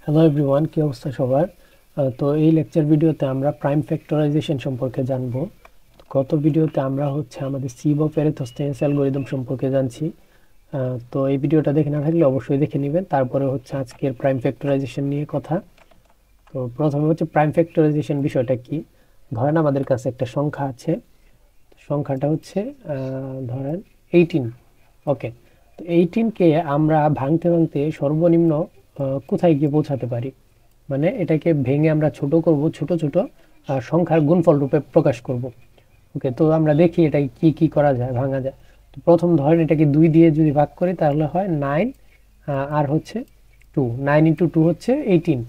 Hello everyone, কি অবস্থা সবার? তো এই লেকচার ভিডিওতে আমরা প্রাইম ফ্যাক্টরাইজেশন সম্পর্কে জানবো। গত ভিডিওতে আমরা আমাদের সিভ অফ এরিথমেটিক অ্যালগরিদম সম্পর্কে জানছি। তো এই ভিডিওটা দেখে না থাকলে অবশ্যই দেখে নেবেন। তারপরে আজকের প্রাইম ফ্যাক্টরাইজেশন নিয়ে কথা। তো প্রথমে প্রাইম ফ্যাক্টরাইজেশন বিষয়টা কি। ধরেন আমাদের কাছে একটা সংখ্যা আছে, সংখ্যাটা ধরেন 18। ওকে, তো 18কে আমরা ভাঙতে ভাঙতে সর্বনিম্ন কোথায় গিয়ে পৌঁছাতে পারি, মানে এটাকে ভেঙে আমরা ছোট করব, ছোট ছোট সংখ্যার গুণফল রূপে প্রকাশ করব। ওকে, তো আমরা দেখি এটা কি কি করা যায়, ভাঙা যায়। তো প্রথম ধরেন এটাকে 2 দিয়ে যদি ভাগ করি তাহলে হয় 9, আর 2। 9 ইন্টু 2 18,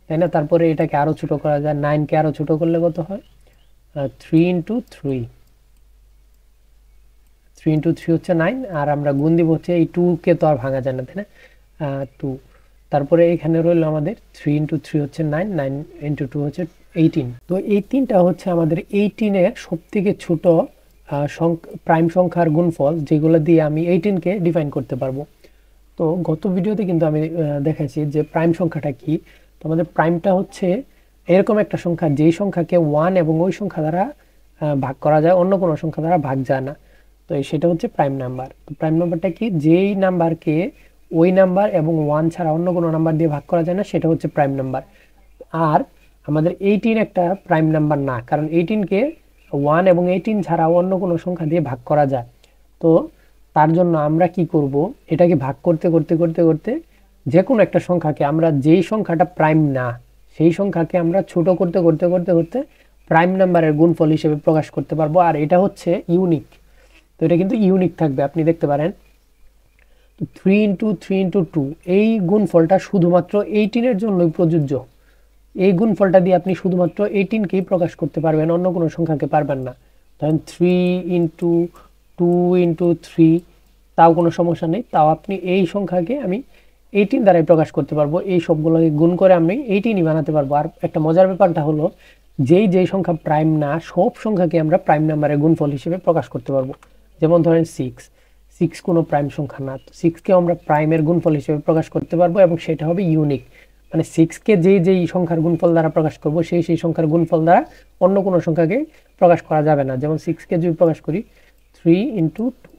তাই না? তারপরে এটাকে আরও ছোট করা যায়, 9কে আরও ছোট করলে কত হয়? 3 ইন্টু 3, 3 ইন্টু 3 9। আর আমরা গুণ দিব এই 2কে তো আর ভাঙা যায় না, তাই না? 2। তারপরে এখানে রইল আমাদের 3 ইন্টু 3 9, 9 ইন্টু 2 18। তো এই তিনটা আমাদের 18-এর সব থেকে ছোট প্রাইম সংখ্যার গুণফল, যেগুলো দিয়ে আমি 18কে ডিফাইন করতে পারবো। তো গত ভিডিওতে কিন্তু আমি দেখাইছি যে প্রাইম সংখ্যাটা কি। তো আমাদের প্রাইমটা এরকম একটা সংখ্যা, যেই সংখ্যাকে 1 এবং ওই সংখ্যা দ্বারা ভাগ করা যায়, অন্য কোনো সংখ্যা দ্বারা ভাগ যায় না। তো সেটা প্রাইম নাম্বার। তো প্রাইম নাম্বারটা কি? যেই নাম্বারকে ওই নাম্বার এবং 1 ছাড়া অন্য কোনো নাম্বার দিয়ে ভাগ করা যায় না, সেটা প্রাইম নাম্বার। আর আমাদের 18 একটা প্রাইম নাম্বার না, কারণ 18কে 1 এবং 18 ছাড়া অন্য কোনো সংখ্যা দিয়ে ভাগ করা যায়। তো তার জন্য আমরা কি করব, এটাকে ভাগ করতে করতে করতে করতে যে কোনো একটা সংখ্যাকে আমরা, যেই সংখ্যাটা প্রাইম না সেই সংখ্যাকে আমরা ছোট করতে করতে করতে করতে প্রাইম নাম্বারের গুণফল হিসেবে প্রকাশ করতে পারবো। আর এটা ইউনিক। তো এটা কিন্তু ইউনিক থাকবে, আপনি দেখতে পারেন। তো 3 ইন্টু 3 ইন্টু 2, এই গুণফলটা শুধুমাত্র 18-এর জন্যই প্রযোজ্য। এই গুণফলটা দিয়ে আপনি শুধুমাত্র 18কেই প্রকাশ করতে পারবেন, অন্য কোনো সংখ্যাকে পারবেন না। ধরেন 3 ইন্টু 2 ইন্টু 3, তাও কোনো সমস্যা নেই, তাও আপনি এই সংখ্যাকে আমি 18 দ্বারাই প্রকাশ করতে পারবো। এই সবগুলোকে গুণ করে আমি 18ই বানাতে পারবো। আর একটা মজার ব্যাপারটা হলো, যেই সংখ্যা প্রাইম না, সব সংখ্যাকে আমরা প্রাইম নাম্বারের গুণফল হিসেবে প্রকাশ করতে পারবো। যেমন ধরেন 6 কোনো প্রাইম সংখ্যা না, তো 6কে আমরা প্রাইমের গুণফল হিসেবে প্রকাশ করতে পারবো, এবং সেটা হবে ইউনিক। মানে 6কে যেই সংখ্যার গুণফল দ্বারা প্রকাশ করব, সেই সংখ্যার গুণফল দ্বারা অন্য কোনো সংখ্যাকে প্রকাশ করা যাবে না। যেমন 6কে যদি প্রকাশ করি 3 ইন্টু 2,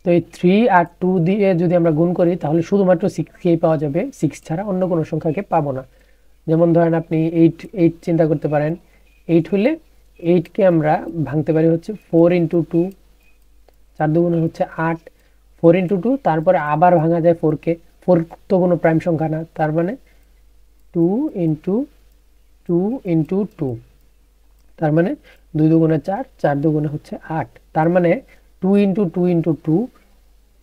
তো এই 3 আর 2 দিয়ে যদি আমরা গুণ করি তাহলে শুধুমাত্র 6কেই পাওয়া যাবে, 6 ছাড়া অন্য কোনো সংখ্যাকে পাবো না। যেমন ধরেন আপনি 8 চিন্তা করতে পারেন। 8 হলে 8কে আমরা ভাঙতে পারি 4 ইন্টু 2, 4 দুগুণে 8, 4 ইন্টু 2, তারপরে আবার ভাঙা যায় 4কে। 4 তো কোনো প্রাইম সংখ্যা না, তার মানে 2 ইন্টু 2 ইন্টু 2, তার মানে 2 দুগুণে 4, 4 দুগুণে 8। তার মানে 2 ইন্টু 2 ইন্টু 2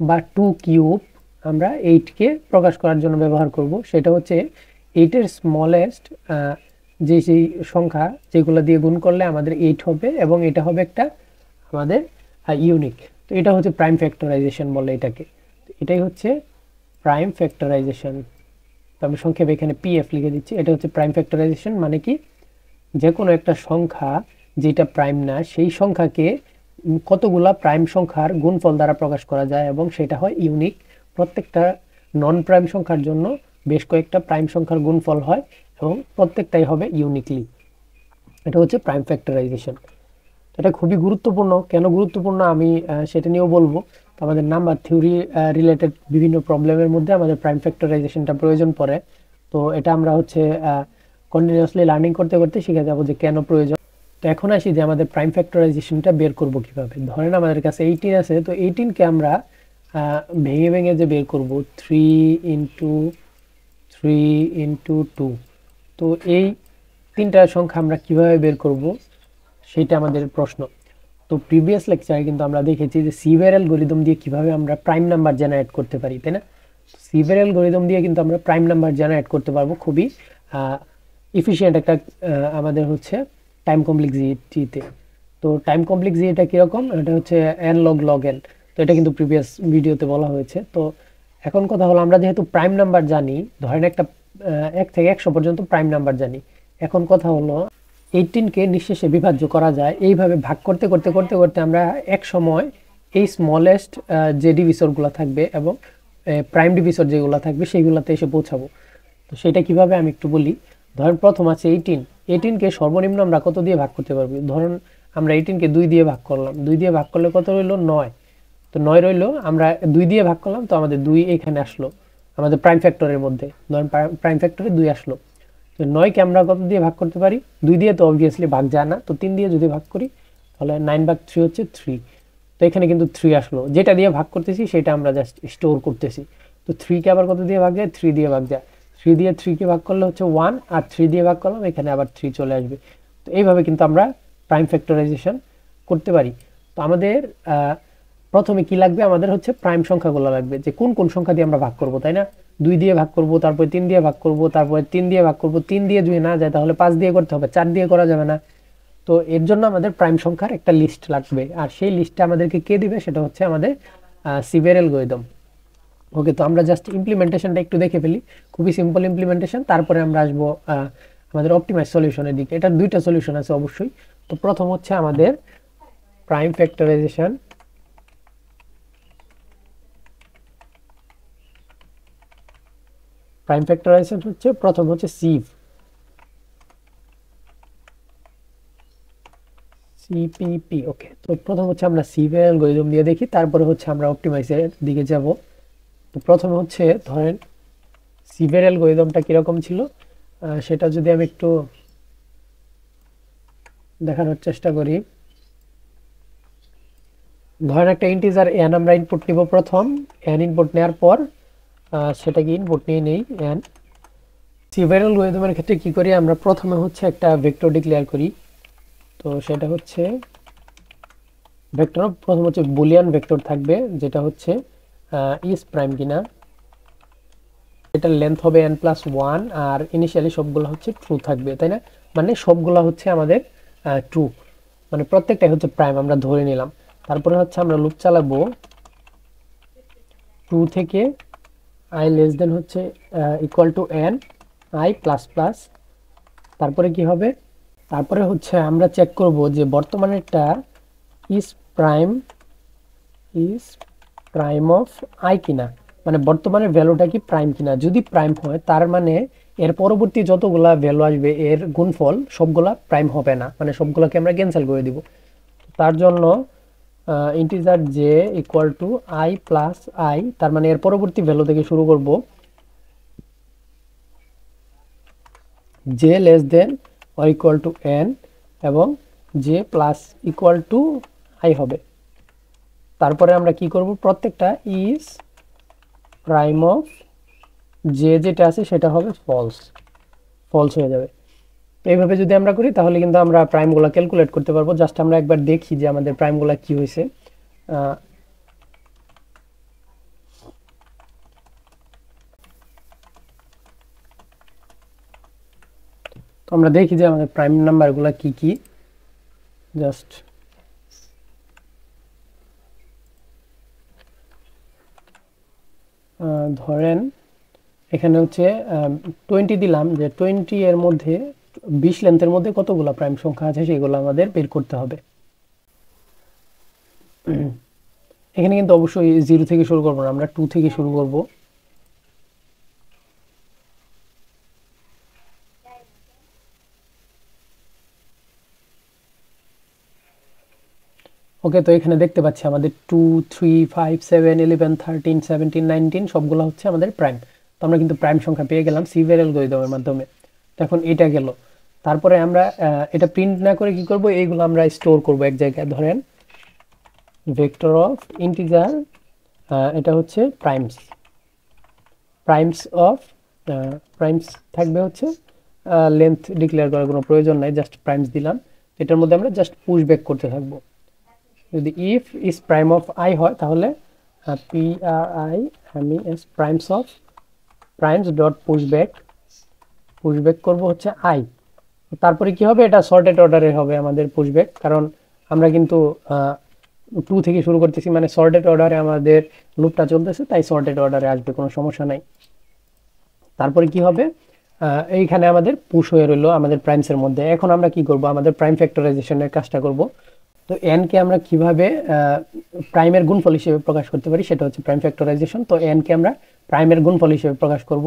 বা 2 কিউব আমরা 8কে প্রকাশ করার জন্য ব্যবহার করব। সেটা 8-এর স্মলেস্ট যেই সংখ্যা, যেগুলো দিয়ে গুণ করলে আমাদের 8 হবে, এবং এটা হবে একটা আমাদের ইউনিক। তো এটা প্রাইম ফ্যাক্টরাইজেশন বলে এটাকে। এটাই প্রাইম ফ্যাক্টরাইজেশন। তো আমি সংক্ষেপে এখানে পিএফ লিখে দিচ্ছি। এটা প্রাইম ফ্যাক্টরাইজেশন, মানে কি, যে কোনো একটা সংখ্যা যেটা প্রাইম না, সেই সংখ্যাকে কতগুলা প্রাইম সংখ্যার গুণফল দ্বারা প্রকাশ করা যায়, এবং সেটা হয় ইউনিক। প্রত্যেকটা নন প্রাইম সংখ্যার জন্য বেশ কয়েকটা প্রাইম সংখ্যার গুণফল হয়, এবং প্রত্যেকটাই হবে ইউনিকলি। এটা প্রাইম ফ্যাক্টরাইজেশন। এটা খুবই গুরুত্বপূর্ণ। কেন গুরুত্বপূর্ণ আমি সেটা নিয়েও বলবো। আমাদের নাম্বার থিওরি রিলেটেড বিভিন্ন প্রবলেমের মধ্যে আমাদের প্রাইম ফ্যাক্টরাইজেশনটা প্রয়োজন পড়ে। তো এটা আমরা কন্টিনিউয়াসলি লার্নিং করতে করতে শিখে যাবো যে কেন প্রয়োজন। তো এখন আসি যে আমাদের প্রাইম ফ্যাক্টরাইজেশনটা বের করব কিভাবে। ধরেন আমাদের কাছে 18 আছে, তো 18কে আমরা ভেঙে ভেঙে যে বের করব 3 ইন্টু 3 ইন্টু 2। তো এই তিনটা সংখ্যা আমরা কিভাবে বের করব, সেটা আমাদের প্রশ্ন। তো প্রিভিয়াস লেকচারে কিন্তু আমরা দেখেছি যে সিভের অ্যালগরিদম দিয়ে কিভাবে আমরা প্রাইম নাম্বার জেনারেট করতে পারি, তাই না? সিভের অ্যালগরিদম দিয়ে কিন্তু আমরা প্রাইম নাম্বার জেনারেট করতে পারবো খুবই এফিশিয়েন্ট একটা আমাদের টাইম কমপ্লেক্সিটিতে। তো টাইম কমপ্লেক্সিটিটা কীরকম, এটা n log n। তো এটা কিন্তু প্রিভিয়াস ভিডিওতে বলা হয়েছে। তো এখন কথা হলো, আমরা যেহেতু প্রাইম নাম্বার জানি, ধরেন একটা 1 থেকে 100 পর্যন্ত প্রাইম নাম্বার জানি। এখন কথা হলো 18কে নিঃশেষে বিভাজ্য করা যায়। এইভাবে ভাগ করতে করতে করতে করতে আমরা এক সময় এই স্মলেস্ট যে ডিভিসরগুলো থাকবে এবং প্রাইম ডিভিসর যেগুলো থাকবে সেইগুলোতে এসে পৌঁছাবো। তো তো সেটা কিভাবে আমি একটু বলি। ধরেন প্রথম আছে 18, 18 কে সর্বনিম্ন আমরা কত দিয়ে ভাগ করতে পারবো? ধরুন আমরা 18 কে 2 দিয়ে ভাগ করলাম, 2 দিয়ে ভাগ করলে কত রইলো? 9। তো 9 রইলো, আমরা 2 দিয়ে ভাগ করলাম, তো আমাদের 2 এখানে আসলো আমাদের প্রাইম ফ্যাক্টরের মধ্যে, ধরেন প্রাইম ফ্যাক্টরে 2 আসলো। তো 9 কে আমরা কত দিয়ে ভাগ করতে পারি? 2 দিয়ে তো অবভিয়াসলি ভাগ যায় না, তো 3 দিয়ে যদি ভাগ করি তাহলে 9/3 হচ্ছে 3। তো এখানে কিন্তু 3 আসলো, যেটা দিয়ে ভাগ করতেছি সেটা আমরা জাস্ট স্টোর করতেছি। তো 3 কে আবার কত দিয়ে ভাগ যায়? 3 দিয়ে ভাগ যায়। 3 দিয়ে 3 কে ভাগ করলে হচ্ছে 1, আর 3 দিয়ে ভাগ করলাম, এখানে আবার 3 চলে আসবে। তো এইভাবে কিন্তু আমরা প্রাইম ফ্যাক্টরাইজেশন করতে পারি। তো আমাদের প্রথমে কি লাগবে? আমাদের হচ্ছে প্রাইম সংখ্যাগুলো লাগবে, যে কোন কোন সংখ্যা দিয়ে আমরা ভাগ করব, তাই না? 2 দিয়ে ভাগ করব, তারপরে 3 দিয়ে ভাগ করব, তারপরে 3 দিয়ে ভাগ করব। 3 দিয়ে যদি না যায় তাহলে 5 দিয়ে করতে হবে, 4 দিয়ে করা যাবে না। তো এর জন্য আমাদের প্রাইম সংখ্যার একটা লিস্ট লাগবে, আর সেই লিস্টটা আমাদেরকে কে দিবে? সেটা হচ্ছে আমাদের সিভের অ্যালগরিদম। ওকে, তো আমরা জাস্ট ইমপ্লিমেন্টেশনটা একটু দেখে ফেলি, খুবই সিম্পল ইমপ্লিমেন্টেশন। তারপরে আমরা আসবো আমাদের অপটিমাইজ সলিউশনের দিকে। এটার দুইটা সলিউশন আছে অবশ্যই। তো প্রথম হচ্ছে আমাদের প্রাইম ফ্যাক্টরাইজেশন। প্রাইম ফ্যাক্টরাইজেশন হচ্ছে প্রথম হচ্ছে সিপিপি। ওকে, তো প্রথম হচ্ছে আমরা সিভের অ্যালগরিদম দিয়ে দেখি, তারপরে হচ্ছে আমরা অপটিমাইজের দিকে যাব। তো প্রথমে হচ্ছে ধরেন সিভের অ্যালগরিদমটা কিরকম ছিল সেটা যদি আমি একটু দেখানোর চেষ্টা করি। ধরেন একটা ইন্টিজার n আমরা ইনপুট নিব, প্রথম n ইনপুট নেওয়ার পর সেটাকে ইনপুট নিয়ে নেই n। সিভের অ্যালগরিদমের ক্ষেত্রে কি করি আমরা? প্রথমে হচ্ছে একটা ভেক্টর ডিক্লেয়ার করি। তো সেটা হচ্ছে ভেক্টর, প্রথম হচ্ছে বুলিয়ান ভেক্টর থাকবে, যেটা হচ্ছে ইজ প্রাইম কিনা। এটার লেন্থ হবে n+1, আর ইনিশিয়ালি সবগুলো হচ্ছে ট্রু থাকবে, তাই না? মানে সবগুলো হচ্ছে আমাদের ট্রু, মানে প্রত্যেকটাই হচ্ছে প্রাইম আমরা ধরে নিলাম। তারপরে হচ্ছে আমরা লুপ চালাবো 2 থেকে i লেস দেন হচ্ছে equal to n i plus plus. তারপরে কি হবে? তারপরে হচ্ছে আমরা চেক করব যে বর্তমানেরটা ইজ প্রাইম অফ i কিনা, মানে বর্তমানের ভ্যালুটা কি প্রাইম কিনা। যদি প্রাইম হয় তার মানে এর পরবর্তী যতগুলা ভ্যালু আসবে এর গুণফল সবগুলা প্রাইম হবে না, মানে সবগুলাকে আমরা ক্যান্সেল করে দিব। তার জন্য integer J equal to i plus i, তার মানে এর পরবর্তী ভ্যালু থেকে শুরু করব J less than or equal to n, এবং J plus equal to i হবে। তারপরে আমরা কি করব? প্রত্যেকটা ইজ প্রাইম অফ জে যেটা আছে সেটা হবে ফলস হয়ে যাবে। এইভাবে যদি আমরা করি তাহলে কিন্তু আমরা প্রাইমগুলো ক্যালকুলেট করতে পারবো। জাস্ট আমরা একবার দেখি যে আমাদের প্রাইমগুলো কি হয়েছে। তো আমরা দেখি যে আমাদের প্রাইম নাম্বারগুলো কি কি। জাস্ট ধরেন এখানে হচ্ছে 20 দিলাম, যে 20 এর মধ্যে 20 লেন্থের মধ্যে কতগুলো প্রাইম সংখ্যা আছে সেগুলো আমাদের বের করতে হবে। এখানে কিন্তু অবশ্যই 0 থেকে শুরু করবো না, আমরা 2 থেকে শুরু করব। ওকে, তো এখানে দেখতে পাচ্ছি আমাদের 2, 3, 5, 7, 11, 13, 17, 19 সবগুলো হচ্ছে আমাদের প্রাইম। তো আমরা কিন্তু প্রাইম সংখ্যা পেয়ে গেলাম সিভের অ্যালগরিদমের মাধ্যমে। তো এখন এটা গেল, তারপরে আমরা এটা প্রিন্ট না করে কি করব? এইগুলো আমরা স্টোর করব এক জায়গায়। ধরেন ভেক্টর অফ ইন্টিজার, এটা হচ্ছে প্রাইমস অফ প্রাইমস থাকবে হচ্ছে, লেন্থ ডিক্লেয়ার করার কোনো প্রয়োজন নাই, জাস্ট প্রাইমস দিলাম। এটার মধ্যে আমরা জাস্ট পুশ ব্যাক করতে থাকবো। যদি if is prime of I হয় তাহলে প্রাইমস ডট পুশ ব্যাক করবো হচ্ছে আই। তারপরে কি হবে? এটা সর্টেড অর্ডারে হবে আমাদের পুশ ব্যাক, কারণ আমরা কিন্তু 2 থেকে শুরু করতেছি, মানে সর্টেড অর্ডারে আমাদের লুপটা চলতেছে, তাই সর্টেড অর্ডারে আসবে, কোনো সমস্যা নাই। তারপরে কি হবে? এইখানে আমাদের পুশ হয়ে রইলো আমাদের প্রাইমসের মধ্যে। এখন আমরা কি করব? আমাদের প্রাইম ফ্যাক্টরাইজেশনের কাজটা করব। তো n কে আমরা কিভাবে প্রাইমের গুণফল হিসেবে প্রকাশ করতে পারি সেটা হচ্ছে প্রাইম ফ্যাক্টরাইজেশন। তো n কে আমরা প্রাইমের গুণফল হিসেবে প্রকাশ করব।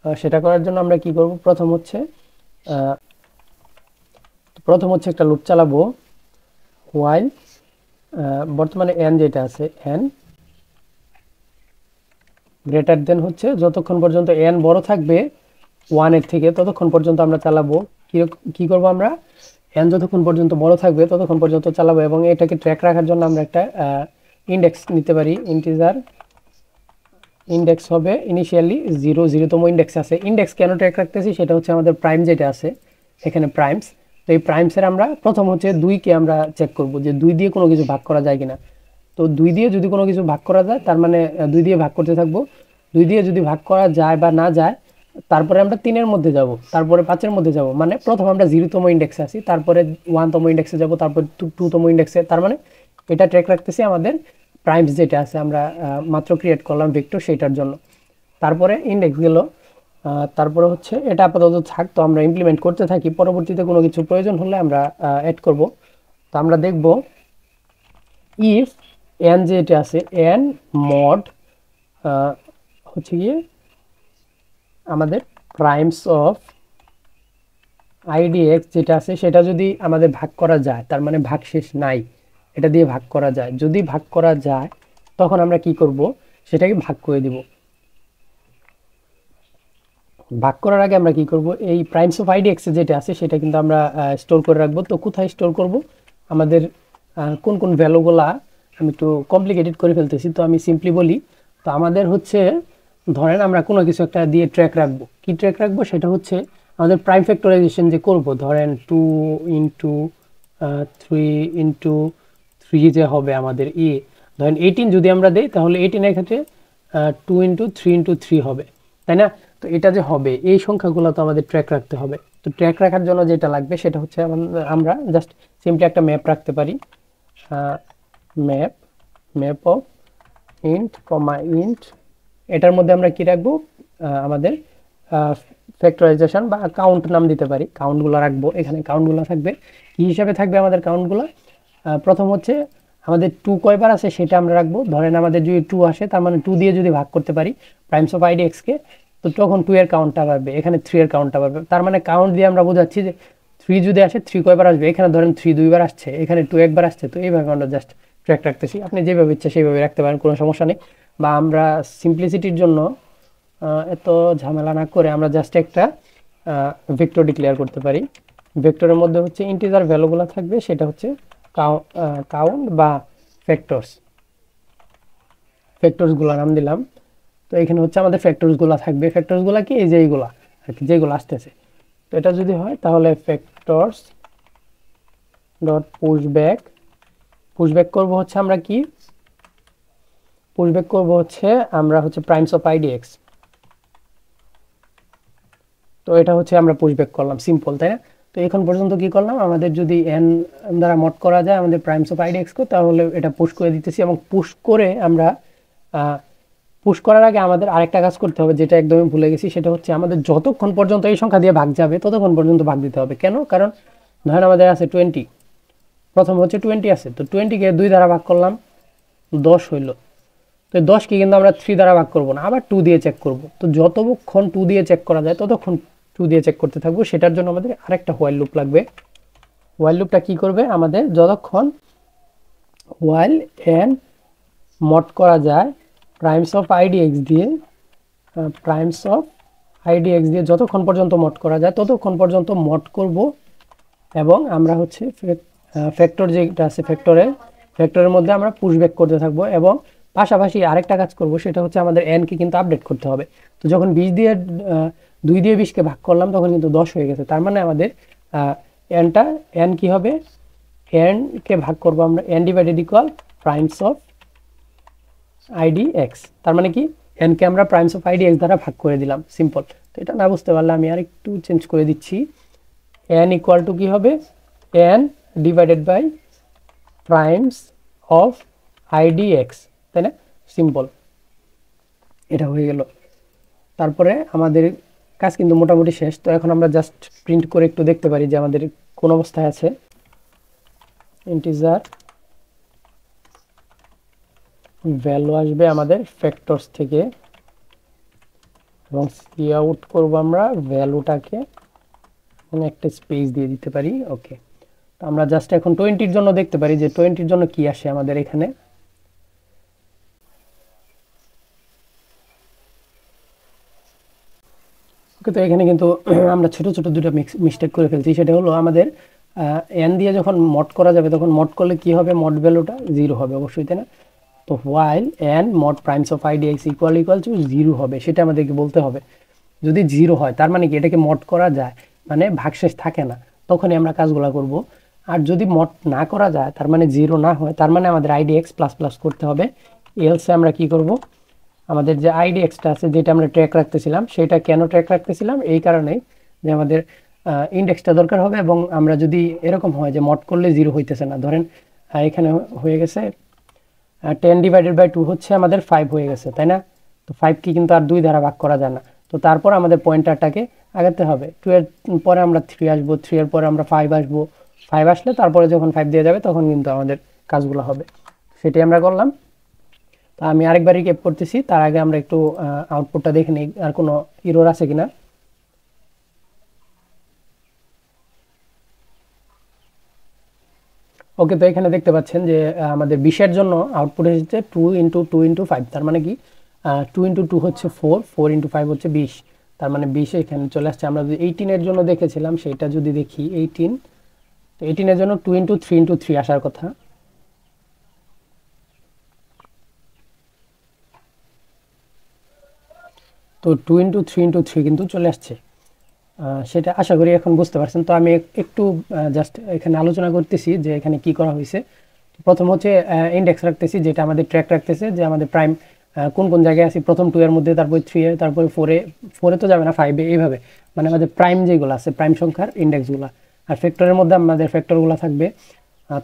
সেটা করার জন্য আমরা কি করব, প্রথম হচ্ছে একটা লুপ চালাবো while বর্তমানে n যেটা আছে n গ্রেটার দেন হচ্ছে যতক্ষণ পর্যন্ত n বড় থাকবে 1 এর থেকে ততক্ষণ পর্যন্ত আমরা চালাবো। কি করব আমরা, n যতক্ষণ পর্যন্ত বড় থাকবে ততক্ষণ পর্যন্ত চালাবো এবং এটাকে ট্র্যাক রাখার জন্য আমরা একটা ইন্ডেক্স নিতে পারি। ইন্টিজার ইন্ডেক্স হবে ইনিশিয়ালি 0তম ইন্ডেক্স আছে। ইন্ডেক্স কেন ট্র্যাক রাখতেছি, সেটা হচ্ছে আমাদের প্রাইম যেটা আছে এখানে প্রাইমস। তো এই প্রাইমসের আমরা প্রথম হচ্ছে 2কে আমরা চেক করব যে 2 দিয়ে কোনো কিছু ভাগ করা যায় কিনা। তো 2 দিয়ে যদি কোনো কিছু ভাগ করা যায় তার মানে 2 দিয়ে ভাগ করতে থাকবো। 2 দিয়ে যদি ভাগ করা যায় বা না যায় তারপরে আমরা 3 এর মধ্যে যাব, তারপরে 5 এর মধ্যে যাব, মানে প্রথম আমরা 0তম ইন্ডেক্সে আছি, তারপরে 1তম ইন্ডেক্সে যাব, তারপর 2তম ইন্ডেক্সে। তার মানে এটা ট্র্যাক রাখতেছি আমাদের প্রাইমস যেটা আছে আমরা মাত্র ক্রিয়েট করলাম ভেক্টর সেটার জন্য। তারপরে ইন্ডেক্স গেল, তারপরে হচ্ছে এটা আপাতত থাক, তো আমরা ইমপ্লিমেন্ট করতে থাকি, পরবর্তীতে কোনো কিছু প্রয়োজন হলে আমরা অ্যাড করব। তো আমরা দেখব ইফ n যেটা আছে n mod হচ্ছে গিয়ে আমাদের প্রাইমস অফ idx যেটা আছে সেটা যদি আমাদের ভাগ করা যায়, তার মানে ভাগ শেষ নাই, এটা দিয়ে ভাগ করা যায়। যদি ভাগ করা যায় তখন আমরা কি করব, সেটাকে ভাগ করে দিব। ভাগ করার আগে আমরা কি করব, এই প্রাইমস অফ idx যেটা আছে সেটা কিন্তু আমরা স্টোর করে রাখবো। তো কোথায় স্টোর করব, আমাদের কোন কোন ভ্যালুগুলা, আমি একটু কমপ্লিকেটেড করে ফেলতেছি, তো আমি সিম্পলি বলি। তো আমাদের হচ্ছে ধরেন আমরা কোনো কিছু একটা দিয়ে ট্র্যাক রাখবো, কি ট্র্যাক রাখবো, সেটা হচ্ছে আমাদের প্রাইম ফ্যাক্টরাইজেশন যে করব, ধরেন 2 ইন্টু 3 ইন্টু 3 যে হবে আমাদের ধরেন 18 যদি আমরা দেই তাহলে 18 এর ক্ষেত্রে 2 ইন্টু 3 ইন্টু 3 হবে, তাই না? তো এটা যে হবে এই সংখ্যাগুলো তো আমাদের ট্র্যাক রাখতে হবে। তো ট্র্যাক রাখার জন্য যেটা লাগবে সেটা হচ্ছে আমরা জাস্ট সিম্পলি একটা ম্যাপ রাখতে পারি, map of int comma int. এটার মধ্যে আমরা কি রাখবো, আমাদের ফ্যাক্টরাইজেশন বা কাউন্ট নাম দিতে পারি, কাউন্টগুলো রাখবো। এখানে কাউন্টগুলো থাকবে, কি হিসাবে থাকবে আমাদের কাউন্টগুলো, প্রথম হচ্ছে আমাদের 2 কয়বার আছে সেটা আমরা রাখবো। ধরেন আমাদের যদি 2 আসে তার মানে 2 দিয়ে যদি ভাগ করতে পারি প্রাইমস অফ idx কে, তো তখন 2 এর কাউন্টটা বাড়বে, এখানে 3 এর কাউন্টটা বাড়বে। তার মানে কাউন্ট দিয়ে আমরা বোঝাচ্ছি যে 3 যদি আসে 3 কয়বার আসবে, এখানে ধরেন 3 দুইবার আসছে, এখানে 2 একবার আসছে। তো এইভাবে আমরা জাস্ট ট্র্যাক রাখতেছি, আপনি যেভাবে ইচ্ছা সেইভাবে রাখতে পারেন, কোনো সমস্যা নেই। বা আমরা সিম্পলিসিটির জন্য এত ঝামেলা না করে আমরা জাস্ট একটা ভেক্টর ডিক্লেয়ার করতে পারি। ভেক্টরের মধ্যে হচ্ছে ইন্টিজার ভ্যালুগুলো থাকবে, সেটা হচ্ছে কাউন্ট বা ফ্যাক্টরসগুলো নাম দিলাম। তো এখানে হচ্ছে আমাদের ফ্যাক্টরসগুলো থাকবে। ফ্যাক্টরসগুলো কি, এই যে এইগুলা আর কি, যেগুলো আসতেছে। তো এটা যদি হয় তাহলে ফ্যাক্টরস ডট পুশব্যাক করব হচ্ছে আমরা কি, পুশব্যাক করব হচ্ছে আমরা হচ্ছে প্রাইমস অফ idx। তো এটা হচ্ছে আমরা পুশব্যাক করলাম, সিম্পল, তাই না? তো এখন পর্যন্ত কি করলাম, আমাদের যদি n দ্বারা মড করা যায় আমাদের প্রাইমস অফ idx কে, তাহলে এটা পুশ করে দিতেছি। এবং পুশ করে আমরা পুশ করার আগে আমাদের আরেকটা কাজ করতে হবে, যেটা একদমই ভুলে গেছি, সেটা হচ্ছে আমাদের যতক্ষণ পর্যন্ত এই সংখ্যা দিয়ে ভাগ যাবে ততক্ষণ পর্যন্ত ভাগ দিতে হবে। কেন? কারণ ধরেন আমাদের আছে 20, প্রথম হচ্ছে 20 আছে, তো 20 কে 2 দ্বারা ভাগ করলাম 10 হইল। তো 10 কে কিন্তু আমরা 3 দ্বারা ভাগ করব না, আবার 2 দিয়ে চেক করব। তো যতক্ষণ 2 দিয়ে চেক করা যায় ততক্ষণ 2 দিয়ে চেক করতে থাকবো। সেটার জন্য আমাদের আরেকটা হোয়াইল লুপ লাগবে। হোয়াইল লুপটা কি করবে, আমাদের যতক্ষণ হোয়াইল n মড করা যায় প্রাইমস অফ idx দিয়ে যতক্ষণ পর্যন্ত মড করা যায় ততক্ষণ পর্যন্ত মড করব। এবং আমরা হচ্ছে ফ্যাক্টর যেটা আছে ফ্যাক্টরের মধ্যে আমরা পুশব্যাক করতে থাকবো। এবং পাশাপাশি আরেকটা কাজ করব, সেটা হচ্ছে আমাদের n কে কিন্তু আপডেট করতে হবে। তো যখন 2 দিয়ে 20 কে ভাগ করলাম তখন কিন্তু 10 হয়ে গেছে। তার মানে আমাদের n কি হবে, n কে ভাগ করব আমরা n divided equal primes of idx। তার মানে কি, n কে আমরা প্রাইমস অফ idx দ্বারা ভাগ করে দিলাম, সিম্পল। তো এটা না বুঝতে পারলে আমি আরেকটু চেঞ্জ করে দিচ্ছি, n ইকুয়াল টু কি হবে, n divided by primes of idx, তাই না? সিম্পল, এটা হয়ে গেল। তারপরে আমাদের কাজ কিন্তু মোটামুটি শেষ। তো এখন আমরা জাস্ট প্রিন্ট করে একটু দেখতে পারি যে আমাদের কোন অবস্থায় আছে। ইন্টিজার ভ্যালু আসবে আমাদের ফ্যাক্টরস থেকে, এবং সি আউট করবো আমরা ভ্যালুটাকে এবং একটা স্পেস দিয়ে দিতে পারি। ওকে, তো আমরা জাস্ট এখন 20-র জন্য দেখতে পারি যে 20-র জন্য কি আসে আমাদের এখানে। ওকে, তো এখানে কিন্তু আমরা ছোট ছোট দুটো মিস্টেক করে ফেলছি। সেটা হলো আমাদের এন দিয়ে যখন মড করা যাবে তখন মড করলে কি হবে, মড ভ্যালুটা 0 হবে অবশ্যই, তাই না? তো while n mod primes of idx equal to 0 হবে, সেটা আমাদেরকে বলতে হবে। যদি 0 হয় তার মানে কি এটাকে মড করা যায়, মানে ভাগশেষ থাকে না, তখনই আমরা কাজগুলো করব। আর যদি মড না করা যায় তার মানে 0 না হয়, তার মানে আমাদের আইডিএক্স প্লাস প্লাস করতে হবে। এলসে আমরা কি করব, আমাদের যে আইডিএক্সটা আছে যেটা আমরা ট্র্যাক রাখতেছিলাম, সেটা কেন ট্র্যাক রাখতেছিলাম, এই কারণেই যে আমাদের ইন্ডেক্সটা দরকার হবে। এবং আমরা যদি এরকম হয় যে মড করলে 0 হইতেছে না, ধরেন এখানে হয়ে গেছে 10/2 হচ্ছে আমাদের 5 হয়ে গেছে, তাই না? তো 5 কি কিন্তু আর 2 দ্বারা ভাগ করা যায় না। তো তারপর আমাদের পয়েন্টারটাকে আগাতে হবে। 2 এর পরে আমরা 3 আসবো, 3 এর পরে আমরা 5 আসবো, 5 আসলে তারপরে যখন 5 দিয়ে যাবে তখন কিন্তু আমাদের কাজগুলো হবে। সেটাই আমরা করলাম। তো আমি আরেকবার রিক্যাপ করতেছি, তার আগে আমরা একটু আউটপুটটা দেখে নিই আর কোনো এরর আছে কিনা। ওকে, তো এখানে দেখতে পাচ্ছেন যে আমাদের 20-এর জন্য আউটপুট এসেছে 2 × 2 × 5, তার মানে কি 2 × 2 হচ্ছে 4, 4 × 5 হচ্ছে 20, তার মানে 20 এখানে চলে আসছে। আমরা যদি 18-এর জন্য দেখেছিলাম সেটা যদি দেখি 18, তো 18-এর জন্য 2 × 3 × 3 আসার কথা। তো 2 × 3 × 3 কিন্তু চলে আসছে, সেটা আশা করি এখন বুঝতে পারছেন। তো আমি একটু জাস্ট এখানে আলোচনা করতেছি যে এখানে কি করা হয়েছে। প্রথম হচ্ছে ইন্ডেক্স রাখতেছি, যেটা আমাদের ট্র্যাক রাখতেছে যে আমাদের প্রাইম কোন কোন জায়গায় আছে, প্রথম 2 এর মধ্যে, তারপরে 3 এ, তারপরে 4 এ, 4 এ তো যাবে না, 5 এ, এইভাবে মানে আমাদের প্রাইম যেগুলো আছে প্রাইম সংখ্যার ইন্ডেক্সগুলো। আর ফ্যাক্টরের মধ্যে আমাদের ফ্যাক্টরগুলো থাকবে।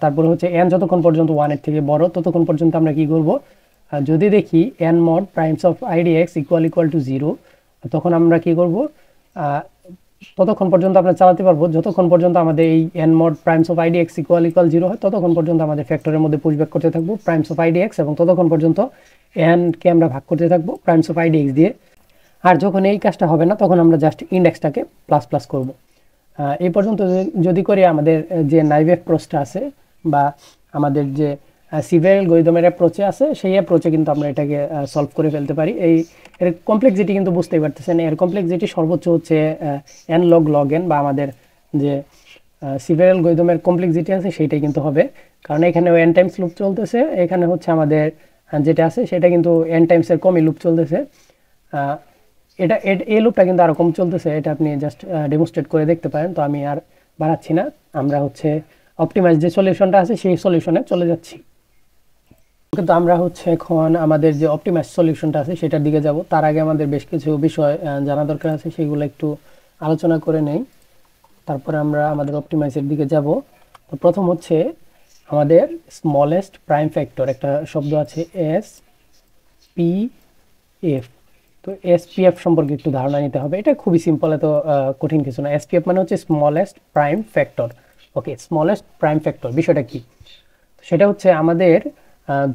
তারপরে হচ্ছে এন যতক্ষণ পর্যন্ত 1 এর থেকে বড় ততক্ষণ পর্যন্ত আমরা কি করব, যদি দেখি n mod primes of idx equal to 0, তখন আমরা কি করব, ততক্ষণ পর্যন্ত আমরা চালাতে পারবো যতক্ষণ পর্যন্ত আমাদের এই n mod primes of idx equal 0 হয়, ততক্ষণ পর্যন্ত আমাদের ফ্যাক্টরের মধ্যে পুশব্যাক করতে থাকবো প্রাইমস অফ আইডিএক্স, এবং ততক্ষণ পর্যন্ত এনকে আমরা ভাগ করতে থাকবো প্রাইমস অফ আইডিএক্স দিয়ে। আর যখন এই কাজটা হবে না তখন আমরা জাস্ট ইন্ডেক্সটাকে প্লাস প্লাস করবো। এই পর্যন্ত যদি করি আমাদের যে নাইভ অ্যাপ্রোচটা আছে বা আমাদের যে সিভিল অ্যালগরিদমের অ্যাপ্রোচে আছে, সেই অ্যাপ্রোচে কিন্তু আমরা এটাকে সলভ করে ফেলতে পারি। এর কমপ্লেক্সিটি কিন্তু বুঝতেই পারতেছেন, এর কমপ্লেক্সিটি সর্বোচ্চ হচ্ছে এন লগ এন, বা আমাদের যে সিভিল অ্যালগরিদমের কমপ্লেক্সিটি আছে সেইটাই কিন্তু হবে, কারণ এখানে এন টাইমস লুপ চলতেছে, এখানে হচ্ছে আমাদের যেটা আছে সেটা কিন্তু এন টাইমসের কমই লুপ চলতেছে। এটা এই লুপটা কিন্তু আরো কম চলতেছে, এটা আপনি জাস্ট ডেমনস্ট্রেট করে দেখতে পারেন। তো আমি আর বাড়াচ্ছি না, আমরা হচ্ছে অপটিমাইজ যে সলিউশনটা আছে সেই সলিউশনে চলে যাচ্ছি। কিন্তু আমরা হচ্ছে এখন আমাদের যে অপটিমাইজ সলিউশনটা আছে সেটার দিকে যাব। তার আগে আমাদের বেশ কিছু বিষয় জানা দরকার আছে, সেগুলো একটু আলোচনা করে নেই, তারপরে আমরা আমাদের অপটিমাইজের দিকে যাব। তো প্রথম হচ্ছে আমাদের স্মলেস্ট প্রাইম ফ্যাক্টর, একটা শব্দ আছে এস পি এফ। তো এসপিএফ সম্পর্কে একটু ধারণা নিতে হবে, এটা খুবই সিম্পল, এত কঠিন কিছু না। এসপিএফ মানে হচ্ছে স্মলেস্ট প্রাইম ফ্যাক্টর। ওকে, স্মলেস্ট প্রাইম ফ্যাক্টর বিষয়টা কি, সেটা হচ্ছে আমাদের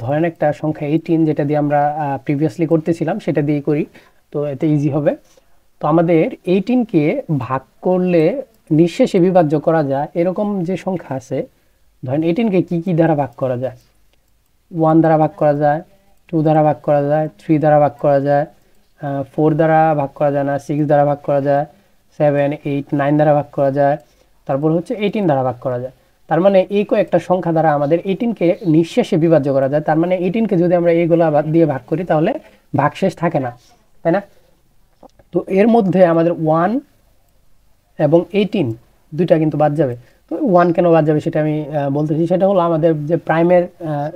ধরেন একটা সংখ্যা 18, যেটা দিয়ে আমরা প্রিভিয়াসলি করতেছিলাম সেটা দিয়ে করি, তো এতে ইজি হবে। তো আমাদের 18কে ভাগ করলে নিঃশেষে বিভাজ্য করা যায় এরকম যে সংখ্যা আছে, ধরেন 18কে কি কি দ্বারা ভাগ করা যায়, 1 দ্বারা ভাগ করা যায়, 2 দ্বারা ভাগ করা যায়, 3 দ্বারা ভাগ করা যায়, 4 দ্বারা ভাগ করা যায় না, 6 দ্বারা ভাগ করা যায়, 7, 8, 9 দ্বারা ভাগ করা যায়, তারপর হচ্ছে 18 দ্বারা ভাগ করা যায়। তার মানে এই কয়েকটা সংখ্যা দ্বারা আমাদের 18কে নিঃশেষে বিভাজ্য করা যায়। তার মানে 18কে যদি আমরা এইগুলো দিয়ে ভাগ করি তাহলে ভাগশেষ থাকে না, তাই না? তো এর মধ্যে আমাদের 1 এবং 18 দুইটা কিন্তু বাদ যাবে। তো 1 কেন বাদ যাবে সেটা আমি বলতেছি। সেটা হলো আমাদের যে প্রাইমের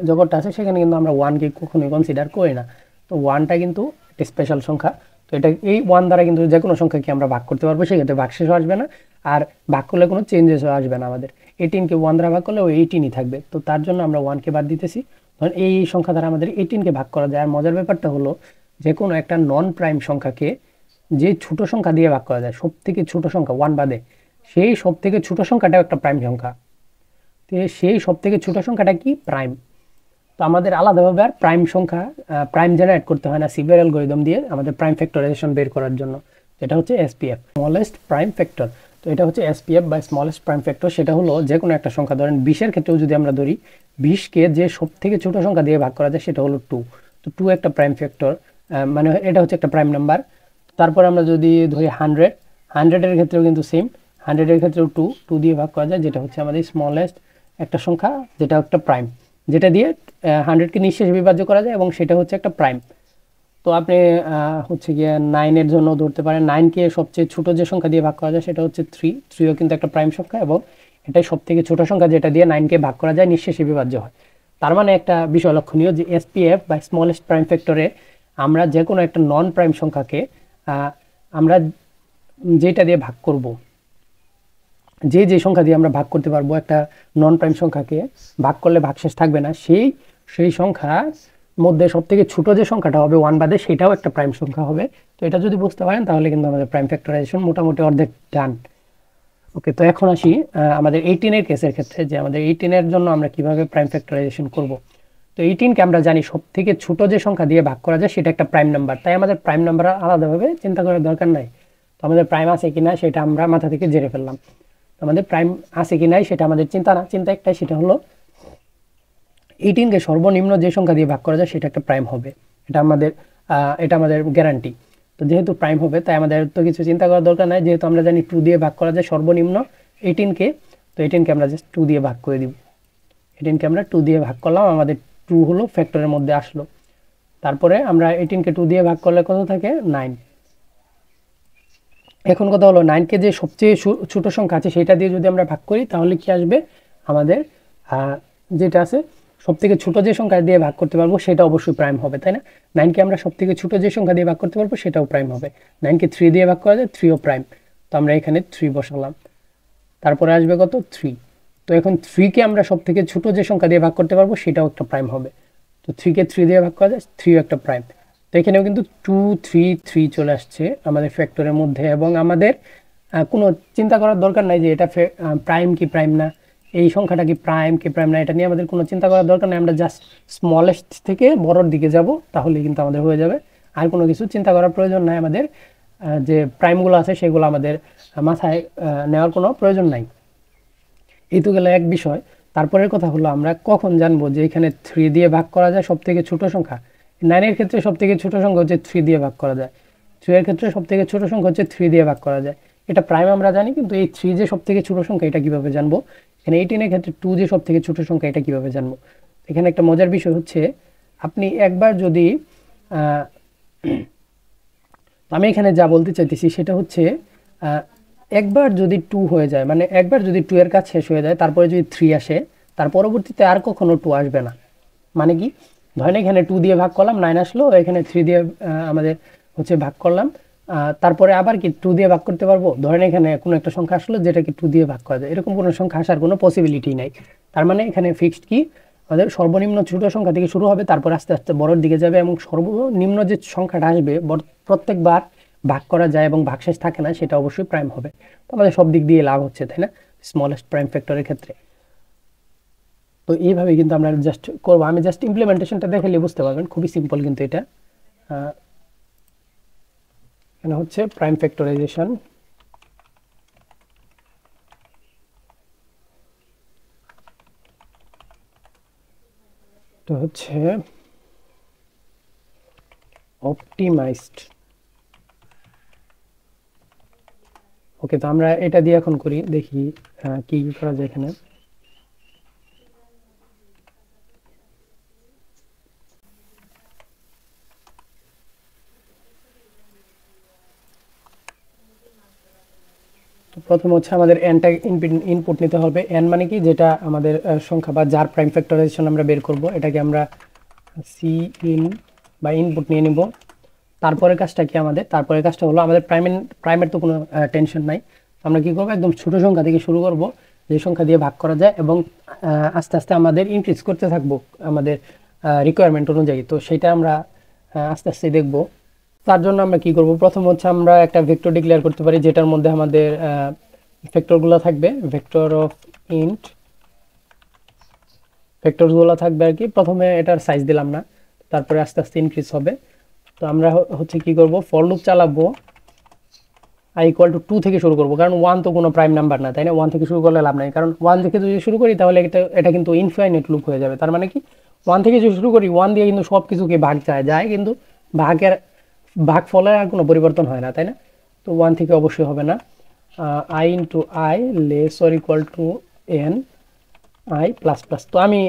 জগৎটা আছে সেখানে কিন্তু আমরা 1কে কখনোই কনসিডার করি না। তো 1টা কিন্তু একটা স্পেশাল সংখ্যা। তো এটা এই 1 দ্বারা কিন্তু যে কোনো সংখ্যাকে আমরা ভাগ করতে পারবো, সেক্ষেত্রে ভাগশেষও আসবে না, আর ভাগ করলে কোনো চেঞ্জেসও আসবে না। আমাদের 18কে 1 দ্বারা ভাগ করলে ওই 18ই থাকবে। তো তার জন্য আমরা 1কে বাদ দিতেছি। ধরুন এই সংখ্যা দ্বারা আমাদের 18কে ভাগ করা যায়। আর মজার ব্যাপারটা হলো যে কোনো একটা নন প্রাইম সংখ্যাকে যে ছোট সংখ্যা দিয়ে ভাগ করা যায়, সব থেকে ছোট সংখ্যা 1 বাদে, সেই সব থেকে ছোট সংখ্যাটাও একটা প্রাইম সংখ্যা। তো সেই সব থেকে ছোট সংখ্যাটা কি, প্রাইম। তো আমাদের আলাদাভাবে আর প্রাইম সংখ্যা প্রাইম জেনারেট করতে হয় না সিভিয়ার অ্যালগরিদম দিয়ে আমাদের প্রাইম ফ্যাক্টরাইজেশন বের করার জন্য, যেটা হচ্ছে এসপিএফ, স্মলেস্ট প্রাইম ফ্যাক্টর। তো এটা হচ্ছে এসপিএফ বা স্মলেস্ট প্রাইম ফ্যাক্টর। সেটা হলো যে কোনো একটা সংখ্যা, ধরেন 20-এর ক্ষেত্রেও যদি আমরা ধরি 20-কে যে সব থেকে ছোট সংখ্যা দিয়ে ভাগ করা যায় সেটা হলো 2। তো 2 একটা প্রাইম ফ্যাক্টর, মানে এটা হচ্ছে একটা প্রাইম নাম্বার। তারপর আমরা যদি ধরি 100-এর ক্ষেত্রেও কিন্তু সেম, 100-এর ক্ষেত্রেও 2 দিয়ে ভাগ করা যায়, যেটা হচ্ছে আমাদের স্মলেস্ট একটা সংখ্যা, যেটা একটা প্রাইম, যেটা দিয়ে 100-কে নিঃশেষে বিভাজ্য করা যায় এবং সেটা হচ্ছে একটা প্রাইম। তো আপনি হচ্ছে গিয়ে 9-এর জন্য ধরতে পারেন 9-কে সবচেয়ে ছোট যে সংখ্যা দিয়ে ভাগ করা যায় সেটা হচ্ছে 3ও কিন্তু একটা প্রাইম সংখ্যা এবং এটাই সব থেকে ছোট সংখ্যা যেটা দিয়ে 9-কে ভাগ করা যায়, নিঃশেষে বিভাজ্য হয়। তার মানে একটা বিষয় লক্ষণীয় যে এসপিএফ বা স্মলেস্ট প্রাইম ফ্যাক্টরে আমরা যে কোনো একটা নন প্রাইম সংখ্যাকে আমরা যেটা দিয়ে ভাগ করব, যে সংখ্যা দিয়ে আমরা ভাগ করতে পারবো একটা নন প্রাইম সংখ্যাকে ভাগ করলে ভাগশেষ থাকবে না, সেই সংখ্যার মধ্যে সব থেকে ছোট যে সংখ্যাটা হবে 1 বাদে, সেটাও একটা প্রাইম সংখ্যা হবে। তো এটা যদি বুঝতে পারেন তাহলে কিন্তু আমাদের প্রাইম ফ্যাক্টরাইজেশন মোটামুটি অর্ধেক ডান। ওকে, তো এখন আসি আমাদের 18-এর কেসের ক্ষেত্রে, যে আমাদের 18-এর জন্য আমরা কিভাবে প্রাইম ফ্যাক্টরাইজেশন করব। তো 18-কে আমরা জানি সব থেকে ছোট যে সংখ্যা দিয়ে ভাগ করা যায় সেটা একটা প্রাইম নাম্বার, তাই আমাদের প্রাইম নাম্বার আলাদাভাবে চিন্তা করার দরকার নাই। তো আমাদের প্রাইম আছে কি না সেটা আমরা মাথা থেকে জেনে ফেললাম। আমাদের প্রাইম আছে কি নাই সেটা আমাদের চিন্তা একটাই, সেটা হলো 18-কে সর্বনিম্ন যে সংখ্যা দিয়ে ভাগ করা যায় সেটা একটা প্রাইম হবে। এটা আমাদের গ্যারান্টি। তো যেহেতু প্রাইম হবে তাই আমাদের তো কিছু চিন্তা করার দরকার নাই, যেহেতু আমরা জানি 2 দিয়ে ভাগ করা যায় সর্বনিম্ন 18-কে। তো 18-কে আমরা জাস্ট 2 দিয়ে ভাগ করে দিব। 18-কে আমরা 2 দিয়ে ভাগ করলাম, আমাদের 2 হলো ফ্যাক্টরের মধ্যে আসলো। তারপরে আমরা 18-কে 2 দিয়ে ভাগ করলে কত থাকে? 9। এখন কথা হলো 9-কে যে সবচেয়ে ছোট সংখ্যা আছে সেটা দিয়ে যদি আমরা ভাগ করি তাহলে কি আসবে? আমাদের যেটা আছে সব থেকে ছোট যে সংখ্যা দিয়ে ভাগ করতে পারবো সেটা অবশ্যই প্রাইম হবে, তাই না? 9-কে আমরা সব থেকে ছোট যে সংখ্যা দিয়ে ভাগ করতে পারবো সেটাও প্রাইম হবে। 9-কে 3 দিয়ে ভাগ করা যায়, 3ও প্রাইম। তো আমরা এখানে 3 বসালাম, তারপরে আসবে কত? 3। তো এখন 3-কে আমরা সব থেকে ছোট যে সংখ্যা দিয়ে ভাগ করতে পারবো সেটাও একটা প্রাইম হবে। তো 3-কে 3 দিয়ে ভাগ করা যায়, 3ও একটা প্রাইম। তো এখানেও কিন্তু 2 3 3 চলে আসছে আমাদের ফ্যাক্টরের মধ্যে, এবং আমাদের কোনো চিন্তা করার দরকার নাই যে এটা প্রাইম কি প্রাইম না, এই সংখ্যাটা কি প্রাইম কি প্রাইম না, এটা নিয়ে আমাদের কোনো চিন্তা করার দরকার নেই। আমরা জাস্ট স্মলেস্ট থেকে বড়র দিকে যাব, তাহলে কিন্তু আমাদের হয়ে যাবে। আর কোনো কিছু চিন্তা করার প্রয়োজন নাই, আমাদের যে প্রাইমগুলো আছে সেগুলো আমাদের মাথায় নেওয়ার কোনো প্রয়োজন নাই। এই তো গেল এক বিষয়। তারপরের কথা হলো আমরা কখন জানবো যে এখানে 3 দিয়ে ভাগ করা যায় সব থেকে ছোট সংখ্যা। 9-এর ক্ষেত্রে সব থেকে ছোট সংখ্যা হচ্ছে 3 দিয়ে ভাগ করা যায়, 3-এর ক্ষেত্রে সব থেকে ছোট সংখ্যা হচ্ছে 3 দিয়ে ভাগ করা যায়। এটা প্রাইম আমরা জানি, কিন্তু এই 3 যে সব থেকে ছোট সংখ্যা এটা কিভাবে জানবো? এখানে 18-এর ক্ষেত্রে 2 যে সব থেকে ছোট সংখ্যা এটা কিভাবে জানবো? এখানে একটা মজার বিষয় হচ্ছে, আপনি একবার যদি আমি এখানে যা বলতে চাইতেছি সেটা হচ্ছে একবার যদি 2 হয়ে যায়, মানে একবার যদি 2 এর কাজ শেষ হয়ে যায় তারপরে যদি 3 আসে, তার পরবর্তীতে আর কখনো 2 আসবে না। মানে কি? ধরেন এখানে 2 দিয়ে ভাগ করলাম, 9 আসলো, এখানে 3 দিয়ে আমাদের হচ্ছে ভাগ করলাম, তারপরে আবার কি 2 দিয়ে ভাগ করতে পারবো? ধরেন এখানে কোনো একটা সংখ্যা আসলো যেটাকে 2 দিয়ে ভাগ করা যায়, এরকম কোনো সংখ্যা আসার কোনো পসিবিলিটি নাই। তার মানে এখানে ফিক্সড কি, আমাদের সর্বনিম্ন ছোট সংখ্যা থেকে শুরু হবে, তারপর আস্তে আস্তে বড়র দিকে যাবে, এবং সর্বনিম্ন যে সংখ্যাটা আসবে প্রত্যেকবার ভাগ করা যায় এবং ভাগশেষ থাকে না, সেটা অবশ্যই প্রাইম হবে। তো আমাদের সব দিক দিয়ে লাভ হচ্ছে, তাই না, স্মলেস্ট প্রাইম ফ্যাক্টরের ক্ষেত্রে। তো এইভাবে কিন্তু আমরা জাস্ট করবো, আমি জাস্ট ইমপ্লিমেন্টেশনটা দেখালে বুঝতে পারবেন, খুবই সিম্পল কিন্তু এটা। এখানে হচ্ছে প্রাইম ফ্যাক্টরাইজেশন। তো হচ্ছে অপটিমাইজড। ওকে, তো আমরা এটা দিয়ে এখন করি, দেখি কি করা যায় এখানে। তো প্রথম হচ্ছে আমাদের এনটা ইনপুট নিতে হবে। এন মানে কি, যেটা আমাদের সংখ্যা বা যার প্রাইম ফ্যাক্টরাইজেশন আমরা বের করব, এটাকে আমরা সি ইন বা ইনপুট নিয়ে নিব। তারপরে কাজটা কি আমাদের? তারপরে কাজটা হলো আমাদের প্রাইমের তো কোনো টেনশন নাই, আমরা কি করবো, একদম ছোট সংখ্যা থেকে শুরু করব, যে সংখ্যা দিয়ে ভাগ করা যায়, এবং আস্তে আস্তে আমাদের ইনক্রিজ করতে থাকবো আমাদের রিকোয়ারমেন্ট অনুযায়ী। তো সেটা আমরা আস্তে আস্তে দেখব। তার জন্য আমরা কি করব, প্রথম হচ্ছে আমরা একটা ভেক্টর ডিক্লেয়ার করতে পারি, যেটার মধ্যে আমাদের ভেক্টরগুলো থাকবে, ভেক্টর অফ ইন্ট ফ্যাক্টরসগুলো থাকবে আর কি। প্রথমে এটার সাইজ দিলাম না, তারপরে আস্তে আস্তে ইনক্রিজ হবে। তো আমরা হচ্ছে কি করব, ফর লুপ চালাবো, i ইকুয়াল টু 2 থেকে শুরু করবো, কারণ 1 তো কোনো প্রাইম নাম্বার না, তাই না? 1 থেকে শুরু করলে লাভ নাই, কারণ 1 থেকে যদি শুরু করি তাহলে এটা কিন্তু ইনফাইনাইট লুপ হয়ে যাবে। তার মানে কি, 1 থেকে যদি শুরু করি, 1 দিয়ে কিন্তু সব কিছুকে ভাগ যায় কিন্তু ভাগফলের আর কোনো পরিবর্তন হয় না, তাই না? তো 1 থেকে অবশ্যই হবে না। i into I less or equal to n i plus plus. তো আমি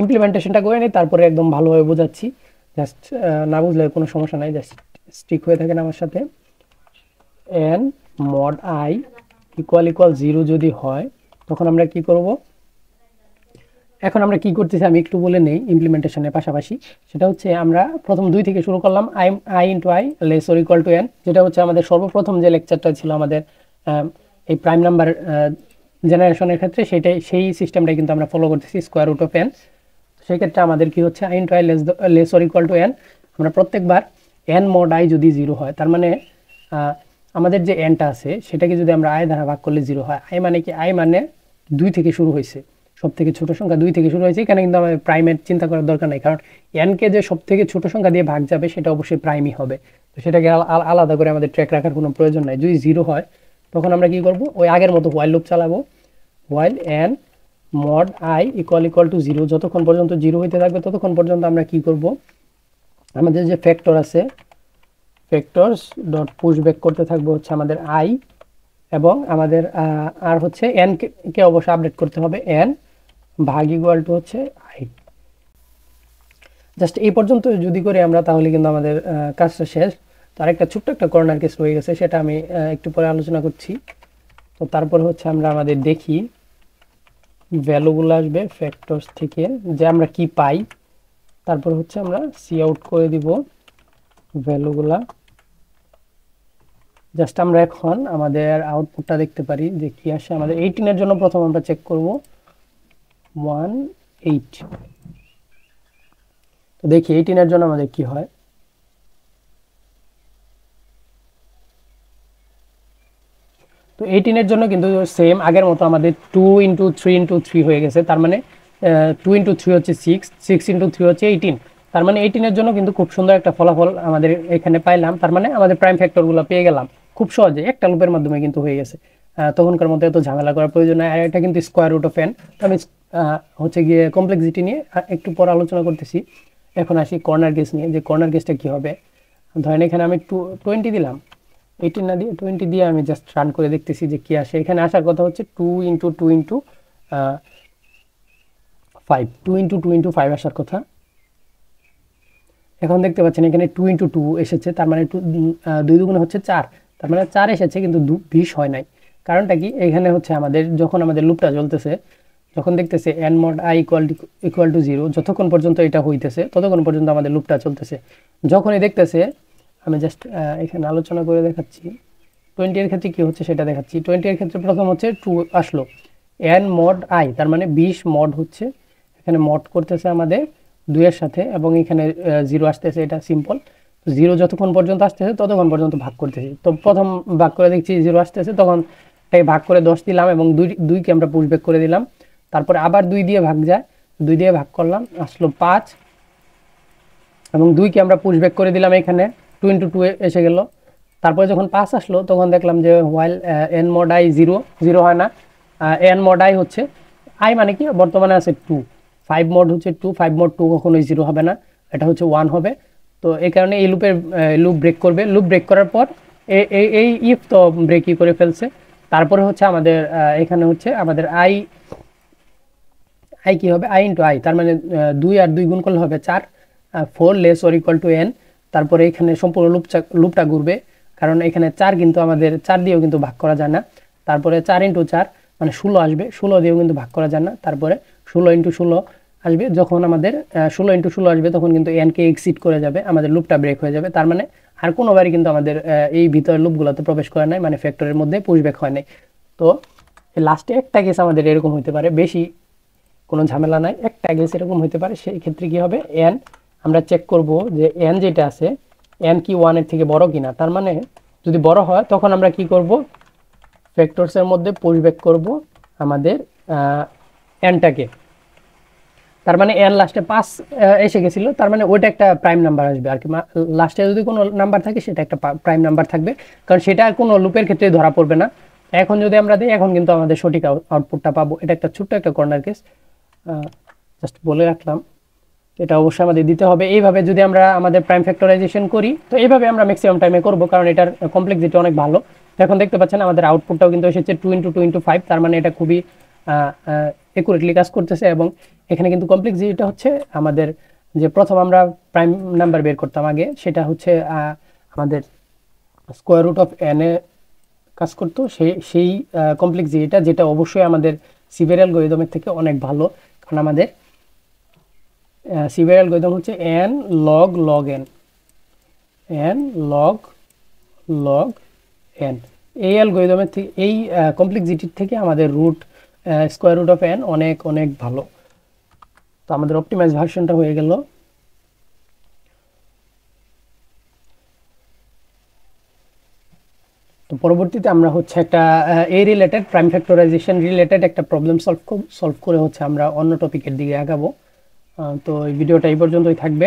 ইমপ্লিমেন্টেশনটা করে নিই, তারপরে একদম ভালোভাবে বোঝাচ্ছি। জাস্ট না বুঝলে কোনো সমস্যা নাই, জাস্ট স্টিক হয়ে থাকেন আমার সাথে। n mod i ইকুয়াল 0 যদি হয় তখন আমরা কি করব, এখন আমরা কি করতেছি আমি একটু বলে নেই ইমপ্লিমেন্টেশনের পাশাপাশি। সেটা হচ্ছে আমরা প্রথম 2 থেকে শুরু করলাম, i into I less or equal to n, যেটা হচ্ছে আমাদের সর্বপ্রথম যে লেকচারটা ছিল আমাদের এই প্রাইম নাম্বার জেনারেশনের ক্ষেত্রে, সেই সিস্টেমটাই কিন্তু আমরা ফলো করতেছি, স্কোয়ার রুট অফ n। সেই ক্ষেত্রে আমাদের কি হচ্ছে, i into I less or equal to n। আমরা প্রত্যেকবার n mod i যদি 0 হয়, তার মানে আমাদের যে nটা আছে সেটাকে যদি আমরা i দ্বারা ভাগ করলে 0 হয়। i মানে কি, i মানে 2 থেকে শুরু হয়েছে, সব থেকে ছোট সংখ্যা 2 থেকে শুরু হয়েছে। এখানে কিন্তু আমাদের প্রাইমের চিন্তা করার দরকার নেই, কারণ n কে যে সব থেকে ছোট সংখ্যা দিয়ে ভাগ যাবে সেটা অবশ্যই প্রাইমই হবে। তো সেটাকে আলাদা করে আমাদের ট্র্যাক রাখার কোনো প্রয়োজন নাই। যদি 0 হয় তখন আমরা কি করব, ওই আগের মতো হোয়াইল লুপ চালাবো, while n mod i equal to 0, যতক্ষণ পর্যন্ত 0 হইতে থাকবে ততক্ষণ পর্যন্ত আমরা কি করব, আমাদের যে ফ্যাক্টর আছে, ফ্যাক্টরস ডট পুশ ব্যাক করতে থাকবো হচ্ছে আমাদের i, এবং আমাদের আর হচ্ছে n কে অবশ্যই আপডেট করতে হবে, n ভাগ ইকুয়াল টু হচ্ছে i। জাস্ট এই পর্যন্ত যদি করি আমরা তাহলে কিন্তু আমাদের কাজটা শেষ। তার একটা ছোট্ট একটা কর্নার কেস রয়ে গেছে, সেটা আমি একটু পরে আলোচনা করছি। তো তারপর হচ্ছে আমরা আমাদের দেখি ভ্যালুগুলো আসবে ফ্যাক্টরস থেকে, যে আমরা কি পাই। তারপর হচ্ছে আমরা সি আউট করে দিব ভ্যালুগুলা। জাস্ট আমরা এখন আমাদের আউটপুটটা দেখতে পারি যে কি আসে। আমাদের 18 এর জন্য প্রথম আমরা চেক করব 18। তো দেখি 18 এর জন্য আমাদের কি হয়। তো 18 এর জন্য কিন্তু সেম আগের মতো আমাদের 2 ইন্টু 3 ইন্টু 3 হয়ে গেছে। তার মানে 2 ইন্টু 3 হচ্ছে 6, 6 ইন্টু 3 হচ্ছে 18। তার মানে 18 এর জন্য কিন্তু খুব সুন্দর একটা ফলাফল আমাদের এখানে পাইলাম। তার মানে আমাদের প্রাইম ফ্যাক্টরগুলো পেয়ে গেলাম খুব সহজে, একটা লুপের মাধ্যমে কিন্তু হয়ে গেছে। তখনকার মতো এত ঝামেলা করার প্রয়োজন নাই। আর এটা কিন্তু স্কোয়ার রুট অফ n। তো আমি হচ্ছে গিয়ে কমপ্লেক্সিটি নিয়ে একটু পর আলোচনা করতেছি। এখন আসি কর্নার কেস নিয়ে, যে কর্নার কেসটা কি হবে। ধরেন এখানে আমি 20 দিলাম, 18 না দিয়ে 20 দিয়ে আমি জাস্ট রান করে দেখতেছি যে কি আসে। এখানে আসার কথা হচ্ছে 2 ইন্টু 2 ইন্টু 5, 2 ইন্টু 2 ইন্টু 5 আসার কথা। এখন দেখতে পাচ্ছেন এখানে 2 ইন্টু 2 এসেছে, তার মানে 2 দুগুণে হচ্ছে 4, তার মানে 4 এসেছে কিন্তু 20 হয় নাই। কারণটা কি, এখানে হচ্ছে আমাদের যখন আমাদের লুপটা চলতেছে, যখন দেখতেছে n mod i equal to 0, যতক্ষণ পর্যন্ত এটা হইতেছে ততক্ষণ পর্যন্ত আমাদের লুপটা চলতেছে। যখনই দেখতেছে, আমি জাস্ট এখানে আলোচনা করে দেখাচ্ছি 20 এর ক্ষেত্রে কি হচ্ছে সেটা দেখাচ্ছি। 20 এর ক্ষেত্রে প্রথম হচ্ছে 2 আসলো, n mod i তার মানে 20 মড হচ্ছে, এখানে মড করতেছে আমাদের 2 এর সাথে, এবং এখানে 0 আসতেছে, এটা সিম্পল। 0 যতক্ষণ পর্যন্ত আসতেছে ততক্ষণ পর্যন্ত ভাগ করতেছি। তো প্রথম ভাগ করে দেখছি 0 আসতেছে, তখন এই ভাগ করে 10 দিলাম এবং 2কে আমরা পুশ ব্যাক করে দিলাম। তারপরে আবার 2 দিয়ে ভাগ যায়, 2 দিয়ে ভাগ করলাম, আসলো 5, এবং 2কে আমরা পুশ ব্যাক করে দিলাম, এখানে 2 ইন্টু 2 এসে গেল। তারপরে যখন 5 আসলো তখন দেখলাম যে হোয়াইল n mod i 0 হয় না। n mod i হচ্ছে, i মানে কি বর্তমানে আছে 2, 5 mod হচ্ছে 2, 5 mod 2 কখনোই 0 হবে না, এটা হচ্ছে 1 হবে। তো এই কারণে এই লুপ ব্রেক করবে। লুপ ব্রেক করার পর এই ইফ তো ব্রেকই করে ফেলছে। তারপরে হচ্ছে আমাদের এখানে হচ্ছে আমাদের i কি হবে, i ইন্টু i, তার মানে 2 আর 2 গুণ করলে হবে 4, 4 less or equal to n। তারপরে এখানে সম্পূর্ণ লুপটা ঘুরবে, কারণ এখানে 4 কিন্তু আমাদের 4 দিয়েও কিন্তু ভাগ করা যায় না। তারপরে 4 ইন্টু 4 মানে 16 আসবে, 16 দিয়েও কিন্তু ভাগ করা যায় না। তারপরে 16 ইন্টু 16 আসবে, যখন আমাদের 16 ইন্টু 16 আসবে তখন কিন্তু n কে এক্সিট করে যাবে, আমাদের লুপটা ব্রেক হয়ে যাবে। তার মানে আর কোনোবারই কিন্তু আমাদের এই ভিতরের লুপগুলোতে প্রবেশ করে নাই, মানে ফ্যাক্টরের মধ্যে পুশ ব্যাক হয় নাই। তো লাস্টে একটা কেস আমাদের এরকম হতে পারে, বেশি কোনো ঝামেলা নাই, একটা কেস এরকম হতে পারে। সেই ক্ষেত্রে কি হবে, n আমরা চেক করব যে n যেটা আছে n কি 1 এর থেকে বড় কিনা। তার মানে যদি বড় হয় তখন আমরা কি করব, ফ্যাক্টরসের মধ্যে পুশ ব্যাক করব আমাদের nটাকে। তার মানে এর লাস্টে 5 এসে গেছিল, তার মানে ওইটা একটা প্রাইম নাম্বার আসবে আর কি। লাস্টে যদি কোনো নাম্বার থাকে সেটা একটা প্রাইম নাম্বার থাকবে, কারণ সেটা কোনো লুপের ক্ষেত্রে ধরা পড়বে না। এখন যদি আমরা দিই, এখন কিন্তু আমাদের সঠিক আউটপুটটা পাবো। এটা একটা ছোট্ট একটা কর্নার কেস, জাস্ট বলে রাখলাম, এটা অবশ্যই আমাদের দিতে হবে। এইভাবে যদি আমরা আমাদের প্রাইম ফ্যাক্টরাইজেশন করি, তো এইভাবে আমরা ম্যাক্সিমাম টাইমে করব, কারণ এটার কমপ্লেক্সিটি অনেক ভালো। এখন দেখতে পাচ্ছেন আমাদের আউটপুটটাও কিন্তু এসেছে 2 × 2 × 5, তার মানে এটা খুবই একুরেটলি কাজ করতেছে। এবং এখানে কিন্তু কমপ্লেক্সিটিটা হচ্ছে আমাদের যে প্রথম আমরা প্রাইম নাম্বার বের করতাম আগে, সেটা হচ্ছে আমাদের স্কোয়ার রুট অফ এন এ কাজ করতো, সেই কমপ্লেক্সিটিটা, যেটা অবশ্যই আমাদের সিভিয়ার অ্যালগরিদমের থেকে অনেক ভালো। কারণ আমাদের সিভিয়ার অ্যালগরিদম হচ্ছে N log log N, N log log N. এই অ্যালগরিদমের থেকে, এই কমপ্লেক্সিটির থেকে আমাদের স্কোয়ার রুট অফ এন অনেক অনেক ভালো। তো আমাদের অপটিমাইজ ভার্সনটা হয়ে গেল। তো পরবর্তীতে আমরা হচ্ছে একটা এই রিলেটেড, প্রাইম ফ্যাক্টরাইজেশন রিলেটেড একটা প্রবলেম সলভ করে হচ্ছে আমরা অন্য টপিকের দিকে আগাবো। তো এই ভিডিওটা এই পর্যন্তই থাকবে।